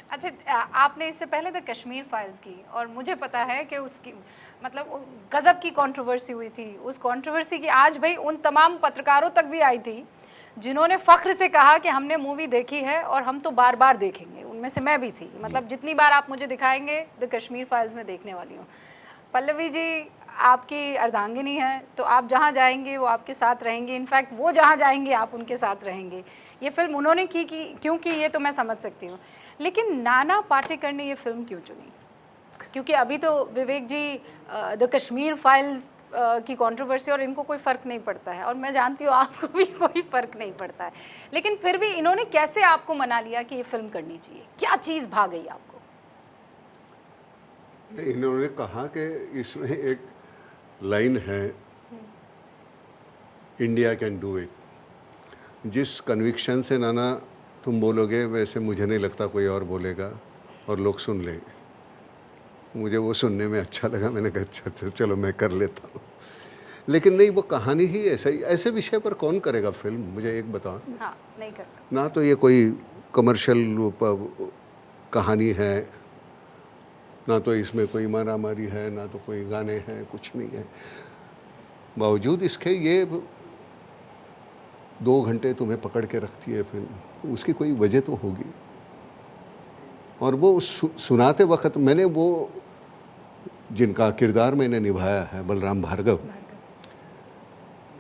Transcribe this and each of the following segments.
अच्छा, आपने इससे पहले द कश्मीर फाइल्स की, और मुझे पता है कि उसकी मतलब गजब की कंट्रोवर्सी हुई थी। उस कंट्रोवर्सी की आज भाई उन तमाम पत्रकारों तक भी आई थी जिन्होंने फ़ख्र से कहा कि हमने मूवी देखी है और हम तो बार बार देखेंगे। उनमें से मैं भी थी। मतलब जितनी बार आप मुझे दिखाएंगे द कश्मीर फाइल्स में देखने वाली हूँ। पल्लवी जी आपकी अर्धांगिनी है, तो आप जहाँ जाएंगे वो आपके साथ रहेंगे। इनफैक्ट वो जहाँ जाएंगे आप उनके साथ रहेंगे। ये फिल्म उन्होंने की क्यों की ये तो मैं समझ सकती हूँ, लेकिन नाना पाटेकर ने ये फिल्म क्यों चुनी? क्योंकि अभी तो विवेक जी द कश्मीर फाइल्स की कंट्रोवर्सी और इनको कोई फ़र्क नहीं पड़ता है, और मैं जानती हूँ आपको भी कोई फ़र्क नहीं पड़ता है, लेकिन फिर भी इन्होंने कैसे आपको मना लिया कि ये फिल्म करनी चाहिए? क्या चीज़ भा गई आपको? इन्होंने कहा कि इसमें एक लाइन है, इंडिया कैन डू इट। जिस कन्विक्शन से नाना तुम बोलोगे वैसे मुझे नहीं लगता कोई और बोलेगा और लोग सुन लेंगे। मुझे वो सुनने में अच्छा लगा, मैंने कहा अच्छा चलो मैं कर लेता हूँ। लेकिन नहीं, वो कहानी ही ऐसा ही, ऐसे विषय पर कौन करेगा फिल्म, मुझे एक बताओ। हाँ, नहीं करता। ना तो ये कोई कमर्शियल कहानी है, ना तो इसमें कोई मारा मारी है, ना तो कोई गाने हैं, कुछ नहीं है। बावजूद इसके ये 2 घंटे तुम्हें पकड़ के रखती है फिल्म, उसकी कोई वजह तो होगी। और वो सुनाते वक्त मैंने वो जिनका किरदार मैंने निभाया है, बलराम भार्गव,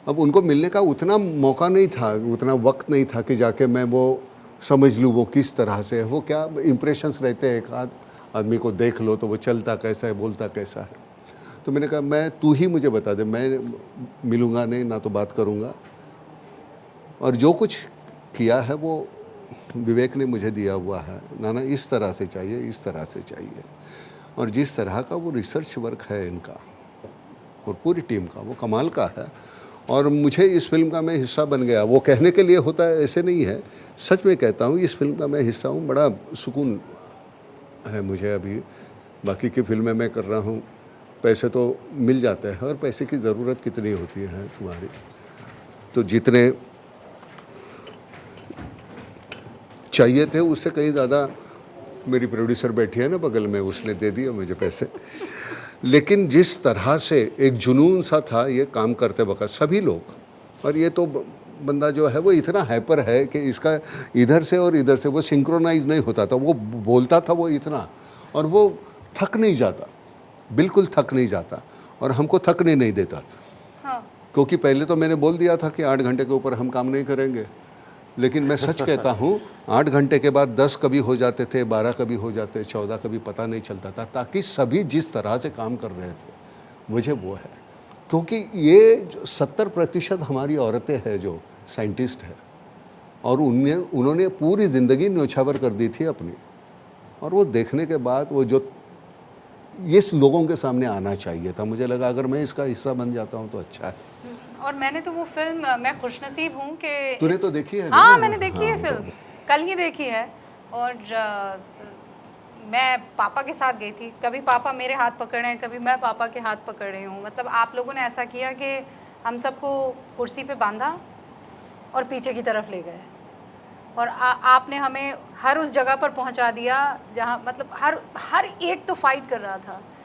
अब उनको मिलने का उतना मौका नहीं था, उतना वक्त नहीं था कि जाके मैं वो समझ लूँ वो किस तरह से है। वो क्या इम्प्रेशंस रहते हैं, एक आध आदमी को देख लो तो वो चलता कैसा है, बोलता कैसा है। तो मैंने कहा मैं तू ही मुझे बता दे, मैं मिलूँगा नहीं, ना तो बात करूँगा। और जो कुछ किया है वो विवेक ने मुझे दिया हुआ है, नाना इस तरह से चाहिए, इस तरह से चाहिए। और जिस तरह का वो रिसर्च वर्क है इनका और पूरी टीम का, वो कमाल का है। और मुझे इस फिल्म का मैं हिस्सा बन गया, वो कहने के लिए होता है ऐसे नहीं है, सच में कहता हूँ इस फिल्म का मैं हिस्सा हूँ। बड़ा सुकून है मुझे। अभी बाकी की फिल्में मैं कर रहा हूँ, पैसे तो मिल जाते हैं, और पैसे की ज़रूरत कितनी होती है तुम्हारी, तो जितने चाहिए थे उससे कहीं ज़्यादा मेरी प्रोड्यूसर बैठी है ना बगल में, उसने दे दिया मुझे पैसे। लेकिन जिस तरह से एक जुनून सा था ये काम करते वक्त सभी लोग, और ये तो बंदा जो है वो इतना हाइपर है कि इसका इधर से और इधर से वो सिंक्रोनाइज नहीं होता था। वो बोलता था वो इतना, और वो थक नहीं जाता, बिल्कुल थक नहीं जाता, और हमको थकने नहीं देता। हाँ। क्योंकि पहले तो मैंने बोल दिया था कि 8 घंटे के ऊपर हम काम नहीं करेंगे, लेकिन मैं सच कहता हूँ 8 घंटे के बाद 10 कभी हो जाते थे, 12 कभी हो जाते, 14 कभी, पता नहीं चलता था, ताकि सभी जिस तरह से काम कर रहे थे मुझे वो है। क्योंकि ये 70% हमारी औरतें हैं जो साइंटिस्ट है, और उन्होंने पूरी ज़िंदगी न्योछावर कर दी थी अपनी, और वो देखने के बाद वो जो इस लोगों के सामने आना चाहिए था, मुझे लगा अगर मैं इसका हिस्सा बन जाता हूँ तो अच्छा है। और मैंने तो वो फिल्म, मैं खुशनसीब हूँ कि तूने तो देखी है ना? हाँ, मैंने देखी है हाँ, फिल्म, कल ही देखी है। और मैं पापा के साथ गई थी। कभी पापा मेरे हाथ पकड़े हैं, कभी मैं पापा के हाथ पकड़ रही हूँ। मतलब आप लोगों ने ऐसा किया कि हम सबको कुर्सी पे बांधा और पीछे की तरफ ले गए, और आपने हमें हर उस जगह पर पहुँचा दिया जहाँ मतलब हर एक तो फाइट कर रहा था।